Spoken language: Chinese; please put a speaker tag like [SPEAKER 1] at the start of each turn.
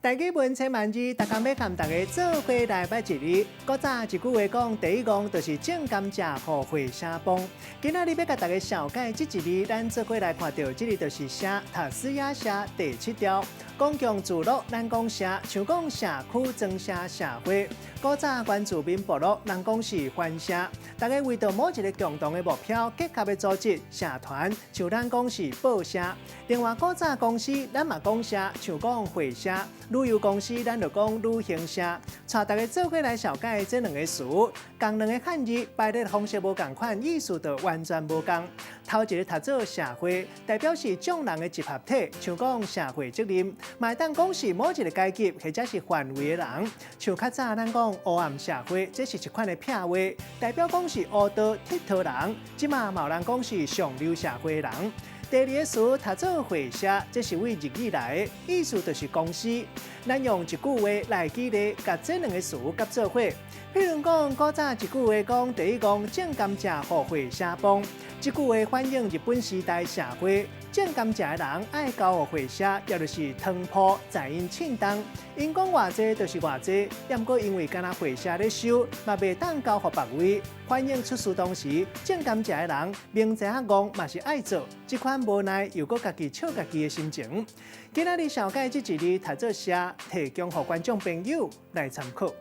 [SPEAKER 1] 大家问千万字，大家要和大家做伙来拜一日。古早一句话讲，第一讲就是种甘蔗互会社帮。今仔日要甲大家小解这一日，咱做伙来看到这里就是社塔斯亚社第7条。公共聚落，咱讲社，像讲社区增社社会。古早原住民部落，人讲是番社。大家为着某一个共同的目标结合的组织社团，像咱讲是报社。另外，古早公司，咱嘛讲社，像讲会社。旅游公司，咱就讲旅行社。带大家做伙来小解这两个词，共两个汉字排列方式无共款，意思就完全无共。头一个读做社会，代表是众人的集合体，像讲社会责任。嘛当讲是某一个阶级或者是范围的人，像较早咱讲黑暗社会，这是一款的撇话，代表讲是黑道佚佗人。即嘛有人讲是上流社会的人。第二个词读做会社，这是为日语来的，意思就是公司。咱用一句话来举例，甲这两个词夹做伙。譬如讲，古早一句话讲，第一讲种甘蔗互会社帮。这句话反映日本时代社会，种甘蔗的人爱交互会社，也就是汤铺在因称当。因讲偌济就是偌济，也毋过因为干那会社咧收，嘛袂当交互别位。反映出事当时，种甘蔗的人明知影戆嘛是爱做，这款无奈又搁家己笑家己的心情。今仔日小解这一日读做社，提供予观众朋友来参考。